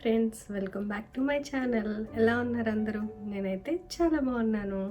Friends, welcome back to my channel. ఎలా ఉన్నారు అందరూ? నేనైతే చాలా బాగున్నాను.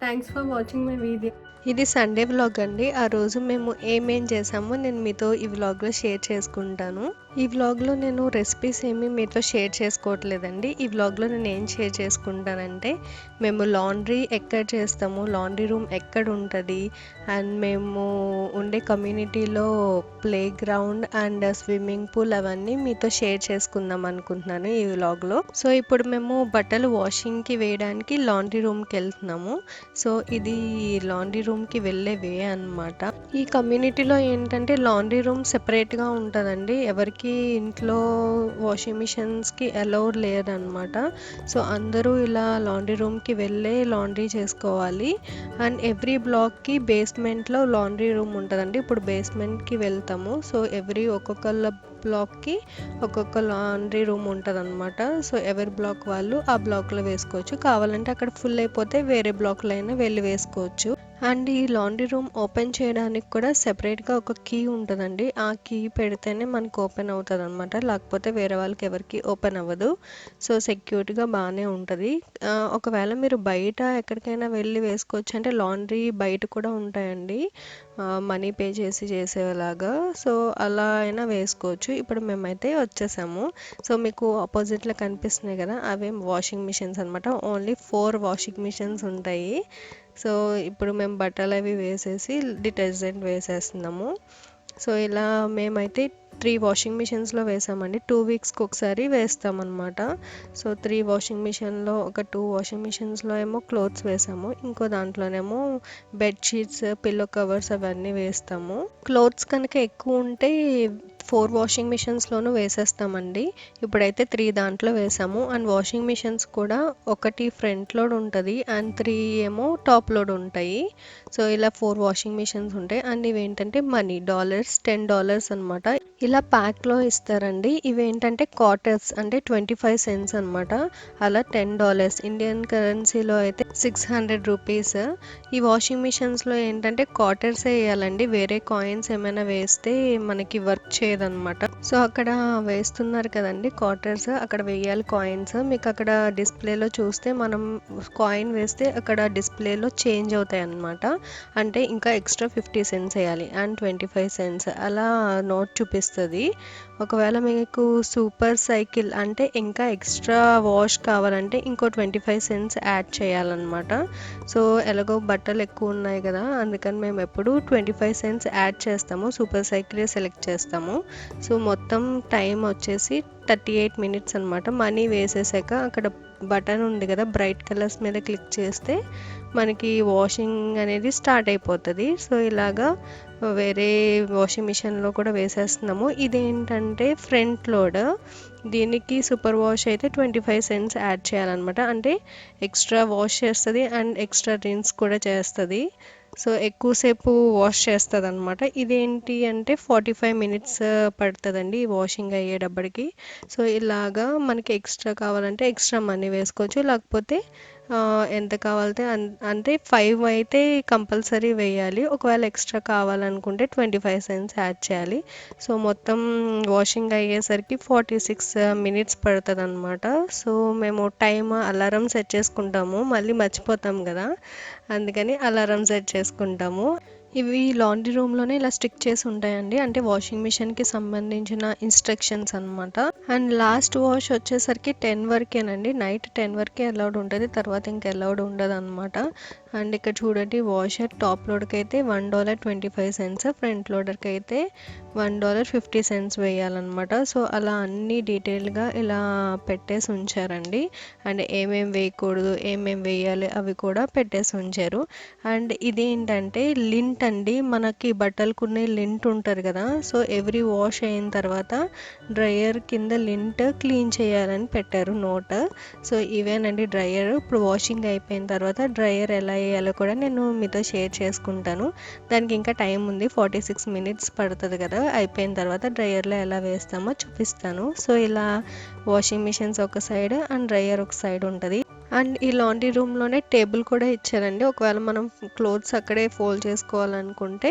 Thanks for watching my video. ఇది సండే వ్లాగ్ అండి. ఆ రోజు మేము ఏమేం చేసామో నేను మీతో ఈ వ్లాగ్లో షేర్ చేసుకుంటాను. ఈ వ్లాగ్లో నేను రెసిపీస్ ఏమీ మీతో షేర్ చేసుకోవట్లేదండి. ఈ వ్లాగ్లో నేను ఏం షేర్ చేసుకుంటానంటే, మేము లాండ్రీ ఎక్కడ చేస్తాము, లాండ్రీ రూమ్ ఎక్కడ ఉంటుంది, అండ్ మేము ఉండే కమ్యూనిటీలో play ground and swimming pool అవన్నీ మీతో షేర్ చేసుకుందాం అనుకుంటున్నాను ఈ వ్లాగ్లో. సో ఇప్పుడు మేము బట్టలు వాషింగ్కి వేయడానికి లాండ్రీ రూమ్కి వెళ్తున్నాము. సో ఇది లాండ్రీ రూమ్కి వెళ్ళే వే అన్నమాట. ఈ కమ్యూనిటీలో ఏంటంటే లాండ్రీ రూమ్ సెపరేట్గా ఉంటుందండి. ఎవరికి ఇంట్లో వాషింగ్ మిషన్స్కి అలౌడ్ లేదనమాట. సో అందరూ ఇలా లాండ్రీ రూమ్కి వెళ్ళే లాండ్రీ చేసుకోవాలి. అండ్ ఎవ్రీ బ్లాక్కి బేస్మెంట్లో లాండ్రీ రూమ్ ఉంటుందండి. ఇప్పుడు బేస్మెంట్కి వెళ్తాము. సో ఒక్కొక్కళ్ళ బ్లాక్కి ఒక్కొక్క లాండ్రీ రూమ్ ఉంటుంది అనమాట. సో ఎవరి బ్లాక్ వాళ్ళు ఆ బ్లాక్లో వేసుకోవచ్చు. కావాలంటే అక్కడ ఫుల్ అయిపోతే వేరే బ్లాక్లో అయినా వెళ్ళి వేసుకోవచ్చు. అండ్ ఈ లాండ్రీ రూమ్ ఓపెన్ చేయడానికి కూడా సెపరేట్గా ఒక కీ ఉంటుందండి. ఆ కీ పెడితేనే మనకు ఓపెన్ అవుతుంది అనమాట. లేకపోతే వేరే వాళ్ళకి ఎవరికి ఓపెన్ అవ్వదు. సో సెక్యూర్గా బాగానే ఉంటుంది. ఒకవేళ మీరు బయట ఎక్కడికైనా వెళ్ళి వేసుకోవచ్చు అంటే లాండ్రీ బయట కూడా ఉంటాయండి, మనీ పే చేసి చేసేలాగా. సో అలా అయినా వేసుకోవచ్చు. ఇప్పుడు మేమైతే వచ్చేసాము. సో మీకు ఆపోజిట్లో కనిపిస్తున్నాయి కదా, అవే వాషింగ్ మిషన్స్ అనమాట. ఓన్లీ 4 వాషింగ్ మిషన్స్ ఉంటాయి. సో ఇప్పుడు మేము బట్టలు అవి వేసేసి డిటర్జెంట్ వేసేస్తున్నాము. సో ఇలా మేమైతే 3 వాషింగ్ మిషన్స్లో వేసామండి. 2 వీక్స్కి ఒకసారి వేస్తామన్నమాట. సో 3 వాషింగ్ మిషన్లో ఒక 2 వాషింగ్ మిషన్స్లో ఏమో క్లోత్స్ వేసాము, ఇంకో దాంట్లోనేమో బెడ్షీట్స్, పిల్లో కవర్స్ అవన్నీ వేస్తాము. క్లోత్స్ కనుక ఎక్కువ ఉంటే 4 వాషింగ్ మిషన్స్లోనూ వేసేస్తామండి. ఇప్పుడైతే 3 దాంట్లో వేసాము. అండ్ వాషింగ్ మిషన్స్ కూడా ఒకటి ఫ్రంట్ లోడ్ ఉంటుంది అండ్ 3 ఏమో టాప్ లోడ్ ఉంటాయి. సో ఇలా 4 వాషింగ్ మిషన్స్ ఉంటాయి. అండ్ ఇవేంటంటే మనీ $10 అనమాట. ఇలా ప్యాక్లో ఇస్తారండి. ఇవేంటంటే క్వార్టర్స్ అంటే 25 cents అనమాట. అలా $10 ఇండియన్ కరెన్సీలో అయితే 600 రూపీస్. ఈ వాషింగ్ మిషన్స్లో ఏంటంటే క్వార్టర్స్ వేయాలండి. వేరే కాయిన్స్ ఏమైనా వేస్తే మనకి వర్క్ చేయదన్నమాట. సో అక్కడ వేస్తున్నారు కదండి క్వార్టర్స్, అక్కడ వేయాలి కాయిన్స్. మీకు అక్కడ డిస్ప్లేలో చూస్తే మనం కాయిన్ వేస్తే అక్కడ డిస్ప్లేలో చేంజ్ అవుతాయి అన్నమాట. అంటే ఇంకా ఎక్స్ట్రా 50 cents వేయాలి అండ్ 25 cents అలా నోట్ చూపిస్తుంది. ఒకవేళ మీకు సూపర్ సైకిల్ అంటే ఇంకా ఎక్స్ట్రా వాష్ కావాలంటే ఇంకో 25 cents యాడ్ చేయాలన్నమాట. సో ఎలాగో బట్టలు ఎక్కువ ఉన్నాయి కదా, అందుకని మేము ఎప్పుడు 25 cents యాడ్ చేస్తాము. సూపర్ సైకిల్ సెలెక్ట్ చేస్తాము. సో మొత్తం టైం వచ్చేసి 38 minutes అనమాట. మనీ వేసేసాక అక్కడ బటన్ ఉంది కదా, బ్రైట్ కలర్స్ మీద క్లిక్ చేస్తే మనకి వాషింగ్ అనేది స్టార్ట్ అయిపోతుంది. సో ఇలాగా వేరే వాషింగ్ మిషన్లో కూడా వేసేస్తున్నాము. ఇదేంటంటే ఫ్రంట్ లోడ్. దీనికి సూపర్ వాష్ అయితే 25 cents యాడ్ చేయాలన్నమాట. అంటే ఎక్స్ట్రా వాష్ చేస్తుంది అండ్ ఎక్స్ట్రా రిన్స్ కూడా చేస్తుంది. సో ఎక్కువసేపు వాష్ చేస్తుంది అనమాట. ఇదేంటి అంటే 45 minutes పడుతుందండి ఈ వాషింగ్ అయ్యేటప్పటికి. సో ఇలాగా మనకి ఎక్స్ట్రా కావాలంటే ఎక్స్ట్రా మనీ వేసుకోవచ్చు, లేకపోతే ఎంత కావాలంటే అంటే 5 అయితే కంపల్సరీ వేయాలి. ఒకవేళ ఎక్స్ట్రా కావాలనుకుంటే 25 cents యాడ్ చేయాలి. సో మొత్తం వాషింగ్ అయ్యేసరికి 46 minutes పడుతుంది అనమాట. సో మేము టైం అలారం సెట్ చేసుకుంటాము, మళ్ళీ మర్చిపోతాం కదా, అందుకని అలారం సెట్ చేసుకుంటాము. ఇవి లాండ్రీ రూమ్లోనే ఇలా స్టిక్ చేసి ఉంటాయండి. అంటే వాషింగ్ మిషన్కి సంబంధించిన ఇన్స్ట్రక్షన్స్ అనమాట. అండ్ లాస్ట్ వాష్ వచ్చేసరికి 10 వరకేనండి. నైట్ 10 వరకే అలౌడ్ ఉంటుంది, తర్వాత ఇంకా అలౌడ్ ఉండదు అనమాట. అండ్ ఇక్కడ చూడండి, వాషర్ టాప్ లోడ్కి అయితే $1.25, ఫ్రంట్ లోడర్కి అయితే $1.50 వేయాలన్నమాట. సో అలా అన్ని డీటెయిల్గా ఇలా పెట్టేసి ఉంచారండి. అండ్ ఏమేం వేయకూడదు, ఏమేం వేయాలి అవి కూడా పెట్టేసి ఉంచారు. అండ్ ఇదేంటంటే లింట్ అండి, మనకి బట్టలకునే లింట్ ఉంటుంది కదా. సో ఎవ్రీ వాష్ అయిన తర్వాత డ్రయర్ కింద లింట్ క్లీన్ చేయాలని పెట్టారు నోట్. సో ఇవేనండి డ్రయర్. ఇప్పుడు వాషింగ్ అయిపోయిన తర్వాత డ్రయర్ ఎలా వేయాలో కూడా నేను మీతో షేర్ చేసుకుంటాను. దానికి ఇంకా టైం ఉంది, 46 minutes పడుతుంది కదా. అయిపోయిన తర్వాత డ్రయర్లో ఎలా వేస్తామో చూపిస్తాను. సో ఇలా వాషింగ్ మిషన్స్ ఒక సైడ్ అండ్ డ్రయర్ ఒక సైడ్ ఉంటుంది. అండ్ ఈ లాండ్రీ రూమ్లోనే టేబుల్ కూడా ఇచ్చారండి. ఒకవేళ మనం క్లోత్స్ అక్కడే ఫోల్డ్ చేసుకోవాలనుకుంటే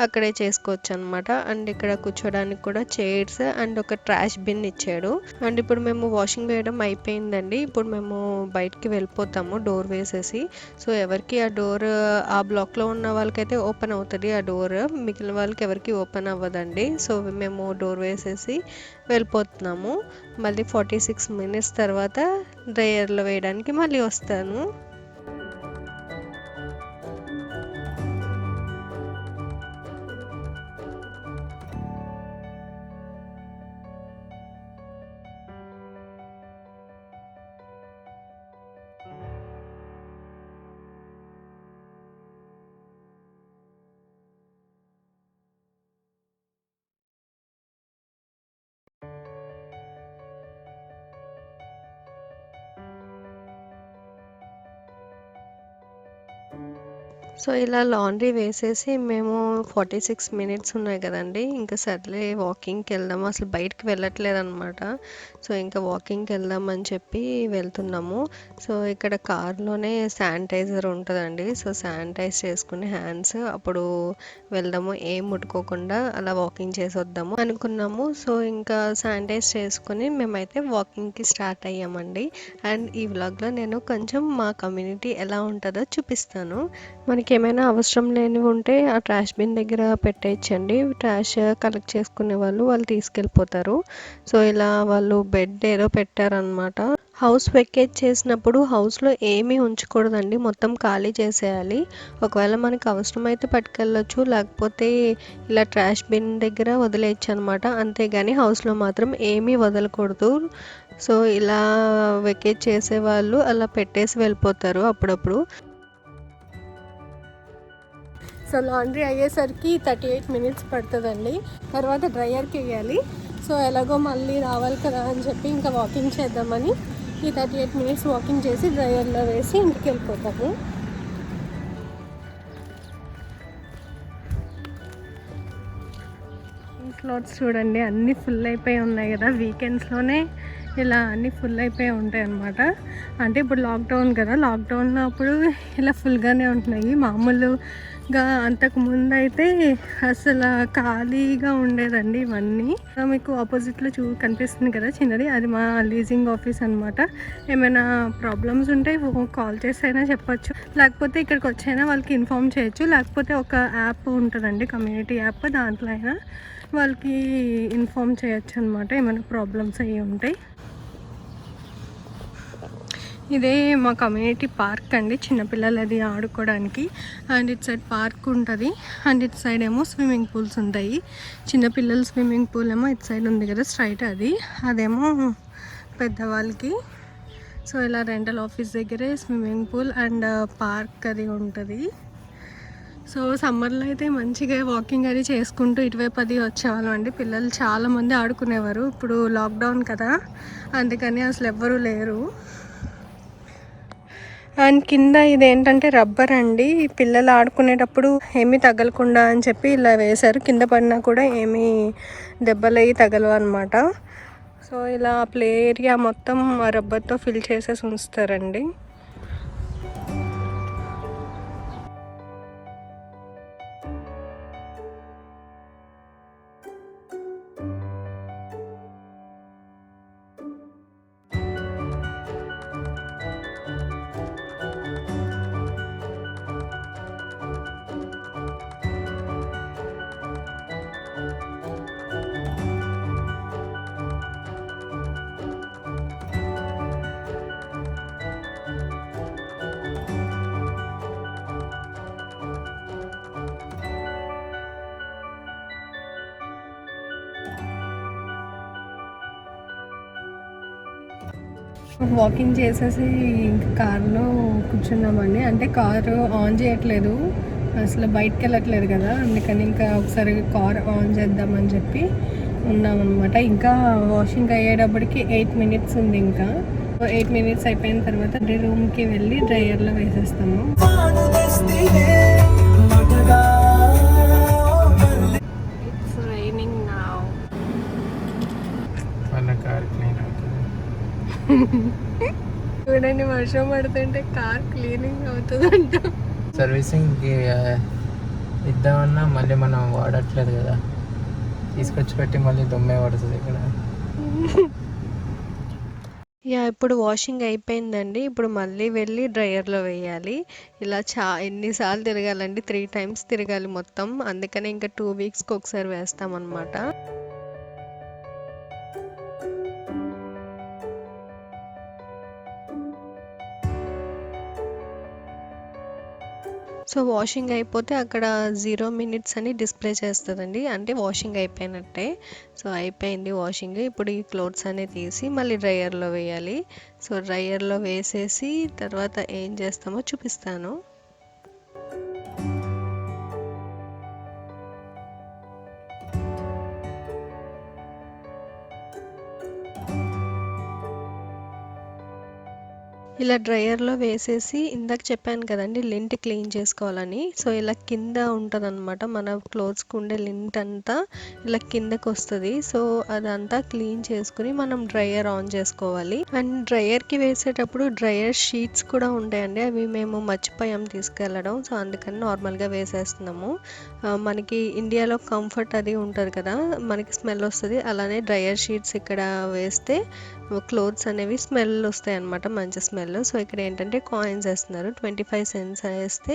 అక్కడే చేసుకోవచ్చు అనమాట. అండ్ ఇక్కడ కూర్చోడానికి కూడా చైర్స్ అండ్ ఒక ట్రాష్ బిన్ ఇచ్చాడు. అండ్ ఇప్పుడు మేము వాషింగ్ వేయడం అయిపోయిందండి. ఇప్పుడు మేము బయటికి వెళ్ళిపోతాము డోర్ వేసేసి. సో ఎవరికి ఆ డోర్ ఆ బ్లాక్లో ఉన్న వాళ్ళకైతే ఓపెన్ అవుతుంది ఆ డోర్, మిగిలిన వాళ్ళకి ఎవరికి ఓపెన్ అవ్వదండి. సో మేము డోర్ వేసేసి వెళ్ళిపోతున్నాము. మళ్ళీ 46 మినిట్స్ తర్వాత డ్రైయర్లో వేయడానికి మళ్ళీ వస్తాను. సో ఇలా లాండ్రీ వేసేసి మేము 46 మినిట్స్ ఉన్నాయి కదండి, ఇంకా సర్లే వాకింగ్కి వెళ్దాము, అసలు బయటకు వెళ్ళట్లేదు అనమాట. సో ఇంకా వాకింగ్కి వెళ్దాం అని చెప్పి వెళ్తున్నాము. సో ఇక్కడ కార్లోనే శానిటైజర్ ఉంటుందండి. సో శానిటైజ్ చేసుకుని హ్యాండ్స్ అప్పుడు వెళ్దాము, ఏం ముట్టుకోకుండా అలా వాకింగ్ చేసి వద్దాము అనుకున్నాము. సో ఇంకా శానిటైజ్ చేసుకుని మేమైతే వాకింగ్కి స్టార్ట్ అయ్యామండి. అండ్ ఈ వ్లాగ్లో నేను కొంచెం మా కమ్యూనిటీ ఎలా ఉంటుందో చూపిస్తాను. మనకి ఏమైనా అవసరం లేనివి ఉంటే ఆ ట్రాష్ బిన్ దగ్గర పెట్టేయచ్చండి. ట్రాష్ కలెక్ట్ చేసుకునే వాళ్ళు తీసుకెళ్ళిపోతారు. సో ఇలా వాళ్ళు బెడ్ ఏదో పెట్టారనమాట. హౌస్ వెకేట్ చేసినప్పుడు హౌస్లో ఏమీ ఉంచకూడదండి, మొత్తం ఖాళీ చేసేయాలి. ఒకవేళ మనకు అవసరమైతే పట్టుకెళ్ళొచ్చు, లేకపోతే ఇలా ట్రాష్ బిన్ దగ్గర వదిలేయచ్చు అనమాట. అంతేగాని హౌస్లో మాత్రం ఏమీ వదలకూడదు. సో ఇలా వెకేట్ చేసే వాళ్ళు అలా పెట్టేసి వెళ్ళిపోతారు అప్పుడప్పుడు. సో లాండ్రీ అయ్యేసరికి 38 మినిట్స్ పడుతుందండి. తర్వాత డ్రైయర్కి వేయాలి. సో ఎలాగో మళ్ళీ రావాలి కదా అని చెప్పి ఇంకా వాకింగ్ చేద్దామని ఈ 38 మినిట్స్ వాకింగ్ చేసి డ్రైయర్లో వేసి ఇంటికి వెళ్ళిపోతాము. స్లాట్స్ చూడండి అన్నీ ఫుల్ అయిపోయి ఉన్నాయి కదా, వీకెండ్స్లోనే ఇలా అన్నీ ఫుల్ అయిపోయి ఉంటాయి అన్నమాట. అంటే ఇప్పుడు లాక్డౌన్ కదా, లాక్డౌన్ అప్పుడు ఇలా ఫుల్గానే ఉంటున్నాయి. మామూలుగా అంతకుముందు అయితే అసలు ఖాళీగా ఉండేదండి ఇవన్నీ. మీకు ఆపోజిట్లో కనిపిస్తుంది కదా చిన్నది, అది మా లీజింగ్ ఆఫీస్ అనమాట. ఏమైనా ప్రాబ్లమ్స్ ఉంటే కాల్ చేసి అయినా చెప్పచ్చు, లేకపోతే ఇక్కడికి వచ్చైనా వాళ్ళకి ఇన్ఫామ్ చేయొచ్చు. లేకపోతే ఒక యాప్ ఉంటుందండి, కమ్యూనిటీ యాప్, దాంట్లో అయినా వాళ్ళకి ఇన్ఫామ్ చేయొచ్చు అనమాట ఏమైనా ప్రాబ్లమ్స్ అయ్యి ఉంటాయి. ఇదే మా కమ్యూనిటీ పార్క్ అండి, చిన్నపిల్లలు అది ఆడుకోవడానికి. అండ్ ఇటు సైడ్ పార్క్ ఉంటుంది, అండ్ ఇటు సైడ్ ఏమో స్విమ్మింగ్ పూల్స్ ఉంటాయి. చిన్నపిల్లల స్విమ్మింగ్ పూల్ ఏమో ఇటు సైడ్ ఉంది కదా స్ట్రైట్, అదేమో పెద్దవాళ్ళకి. సో ఇలా రెంటల్ ఆఫీస్ దగ్గరే స్విమ్మింగ్ పూల్ అండ్ పార్క్ అది ఉంటుంది. సో సమ్మర్లో అయితే మంచిగా వాకింగ్ అది చేసుకుంటూ ఇటువైపు అది వచ్చేవాళ్ళం అండి. పిల్లలు చాలామంది ఆడుకునేవారు. ఇప్పుడు లాక్డౌన్ కదా, అందుకని అసలు ఎవ్వరూ లేరు. అండ్ కింద ఇదేంటంటే రబ్బర్ అండి, పిల్లలు ఆడుకునేటప్పుడు ఏమీ తగలకుండా అని చెప్పి ఇలా వేశారు. కింద పడినా కూడా ఏమీ దెబ్బలయ్యి తగలవు అనమాట. సో ఇలా ప్లే ఏరియా మొత్తం రబ్బర్తో ఫిల్ చేసేసి ఉంచుతారండి. వాకింగ్ చేసేసి ఇంకా కార్లో కూర్చున్నామండి. అంటే కారు ఆన్ చేయట్లేదు, అసలు బయటకు వెళ్ళట్లేదు కదా, అందుకని ఇంకా ఒకసారి కార్ ఆన్ చేద్దామని చెప్పి ఉన్నామన్నమాట. ఇంకా వాషింగ్ అయ్యేటప్పటికి 8 మినిట్స్ ఉంది. ఇంకా 8 మినిట్స్ అయిపోయిన తర్వాత రూమ్కి వెళ్ళి డ్రైయర్లో వేసేస్తాము. It's raining now. చూడండి వర్షం పడుతుంటే కార్ క్లీనింగ్ అవుతుందంట. సర్వీసింగ్ ఇద్దామన్నా మళ్ళీ మనం వాడట్లేదు కదా, తీసుకొచ్చి పెట్టి మళ్ళీ దుమ్మే పడుతుంది ఇక్కడ. ఇప్పుడు వాషింగ్ అయిపోయిందండి. ఇప్పుడు మళ్ళీ వెళ్ళి డ్రైయర్లో వేయాలి. ఇలా ఎన్నిసార్లు తిరగాలండి, 3 టైమ్స్ తిరగాలి మొత్తం. అందుకనే ఇంకా 2 వీక్స్కి ఒకసారి వేస్తామన్నమాట. సో వాషింగ్ అయిపోతే అక్కడ 0 మినిట్స్ అని డిస్ప్లే చేస్తుందండి, అంటే వాషింగ్ అయిపోయినట్టే. సో అయిపోయింది వాషింగ్. ఇప్పుడు ఈ క్లోత్స్ అనేవి తీసి మళ్ళీ డ్రైయర్లో వేయాలి. సో డ్రైయర్లో వేసేసి తర్వాత ఏం చేస్తామో చూపిస్తాను. ఇలా డ్రైయర్లో వేసేసి ఇందాక చెప్పాను కదండి లింట్ క్లీన్ చేసుకోవాలని. సో ఇలా కింద ఉంటుందన్నమాట, మన క్లోత్స్కి ఉండే లింట్ అంతా ఇలా కిందకు వస్తుంది. సో అదంతా క్లీన్ చేసుకుని మనం డ్రైయర్ ఆన్ చేసుకోవాలి. అండ్ డ్రైయర్కి వేసేటప్పుడు డ్రైయర్ షీట్స్ కూడా ఉంటాయండి, అవి మేము మర్చిపోయాం తీసుకెళ్ళడం. సో అందుకని నార్మల్గా వేసేస్తున్నాము. మనకి ఇండియాలో కంఫర్ట్ అది ఉంటుంది కదా, మనకి స్మెల్ వస్తుంది. అలానే డ్రైయర్ షీట్స్ ఇక్కడ వేస్తే క్లోత్స్ అనేవి స్మెల్ వస్తాయి అన్నమాట, మంచి స్మెల్. సో ఇక్కడ ఏంటంటే కాయిన్స్ వేస్తున్నారు. 25 cents వేస్తే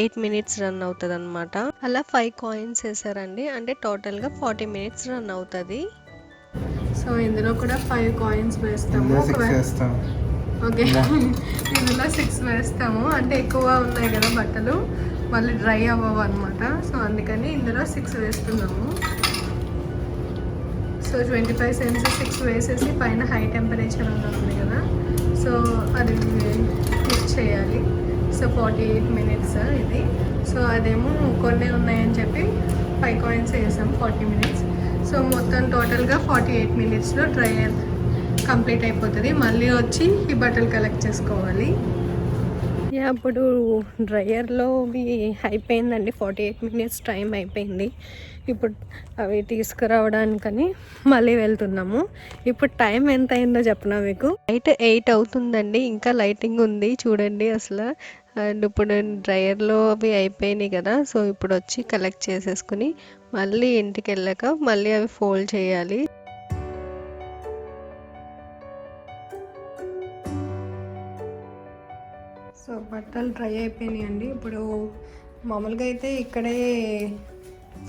8 minutes రన్ అవుతుంది అనమాట. అలా 5 కాయిన్స్ వేసారండి, అంటే టోటల్గా 40 minutes రన్ అవుతుంది. సో ఇందులో కూడా 5 కాయిన్స్ వేస్తాము. ఓకే, ఇందులో 6 వేస్తాము, అంటే ఎక్కువ ఉన్నాయి కదా బట్టలు, మళ్ళీ డ్రై అవ్వవు అనమాట. సో అందుకని ఇందులో 6 వేస్తున్నాము. సో 25 cents 6 వేసేసి పైన హై టెంపరేచర్ ఉంటుంది కదా, సో అది కుక్ చేయాలి. సో 48 minutes ఇది. సో అదేమో కొన్ని ఉన్నాయని చెప్పి 5 కాయిన్స్ వేసాం 40 minutes. సో మొత్తం టోటల్గా 48 minutesలో డ్రైయర్ కంప్లీట్ అయిపోతుంది. మళ్ళీ వచ్చి ఈ బట్టలు కలెక్ట్ చేసుకోవాలి. అప్పుడు డ్రైయర్లో అయిపోయిందండి, 48 minutes టైం అయిపోయింది. ఇప్పుడు అవి తీసుకురావడానికని మళ్ళీ వెళ్తున్నాము. ఇప్పుడు టైం ఎంత అయిందో చెప్పనా మీకు, నైట్ 8 అవుతుందండి. ఇంకా లైటింగ్ ఉంది చూడండి అసలు. అండ్ ఇప్పుడు డ్రైయర్లో అవి అయిపోయినాయి కదా, సో ఇప్పుడు వచ్చి కలెక్ట్ చేసేసుకుని మళ్ళీ ఇంటికి వెళ్ళాక మళ్ళీ అవి ఫోల్డ్ చేయాలి. సో బట్టలు డ్రై అయిపోయినాయండి. ఇప్పుడు మామూలుగా అయితే ఇక్కడే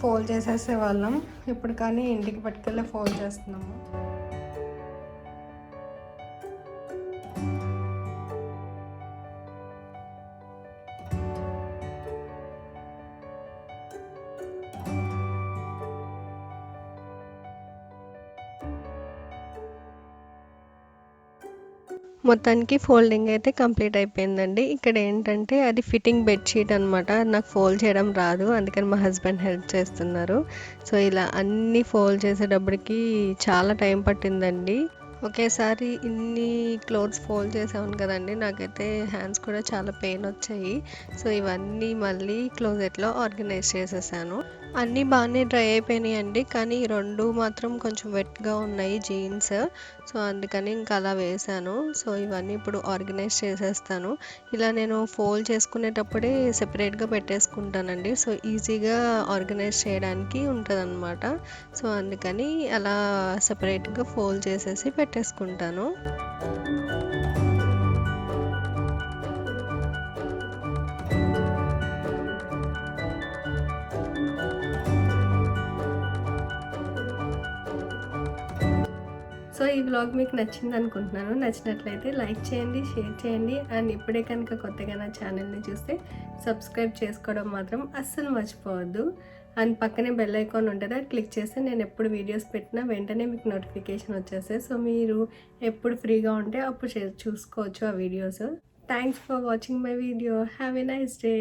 ఫోల్డ్ చేసేసే వాళ్ళం, ఇప్పుడు కానీ ఇంటికి పట్టుకెళ్ళి ఫోల్డ్ చేస్తున్నాము. మొత్తానికి ఫోల్డింగ్ అయితే కంప్లీట్ అయిపోయిందండి. ఇక్కడ ఏంటంటే అది ఫిట్టింగ్ బెడ్షీట్ అనమాట, నాకు ఫోల్డ్ చేయడం రాదు, అందుకని మా హస్బెండ్ హెల్ప్ చేస్తున్నారు. సో ఇలా అన్నీ ఫోల్డ్ చేసేటప్పటికి చాలా టైం పట్టిందండి. ఒకేసారి ఇన్ని క్లోత్స్ ఫోల్డ్ చేసాను కదండి, నాకైతే హ్యాండ్స్ కూడా చాలా పెయిన్ వచ్చాయి. సో ఇవన్నీ మళ్ళీ క్లోజెట్లో ఆర్గనైజ్ చేసేసాను. అన్నీ బాగానే డ్రై అయిపోయినాయి అండి, కానీ ఈ 2 మాత్రం కొంచెం వెట్గా ఉన్నాయి జీన్స్. సో అందుకని ఇంకా అలా వేసాను. సో ఇవన్నీ ఇప్పుడు ఆర్గనైజ్ చేసేస్తాను. ఇలా నేను ఫోల్డ్ చేసుకునేటప్పుడే సెపరేట్గా పెట్టేసుకుంటానండి, సో ఈజీగా ఆర్గనైజ్ చేయడానికి ఉంటుంది. సో అందుకని అలా సెపరేట్గా ఫోల్డ్ చేసేసి పెట్టేసుకుంటాను. సో ఈ వ్లాగ్ మీకు నచ్చింది అనుకుంటున్నాను. నచ్చినట్లయితే లైక్ చేయండి, షేర్ చేయండి. అండ్ ఇప్పుడే కనుక కొత్తగా నా ఛానల్ని చూస్తే సబ్స్క్రైబ్ చేసుకోవడం మాత్రం అస్సలు మర్చిపోవద్దు. అండ్ పక్కనే బెల్ ఐకాన్ ఉంటుంది, అది క్లిక్ చేస్తే నేను ఎప్పుడు వీడియోస్ పెట్టినా వెంటనే మీకు నోటిఫికేషన్ వచ్చేస్తాయి. సో మీరు ఎప్పుడు ఫ్రీగా ఉంటే అప్పుడు చూసుకోవచ్చు ఆ videos. Thanks for watching my video. Have a nice day.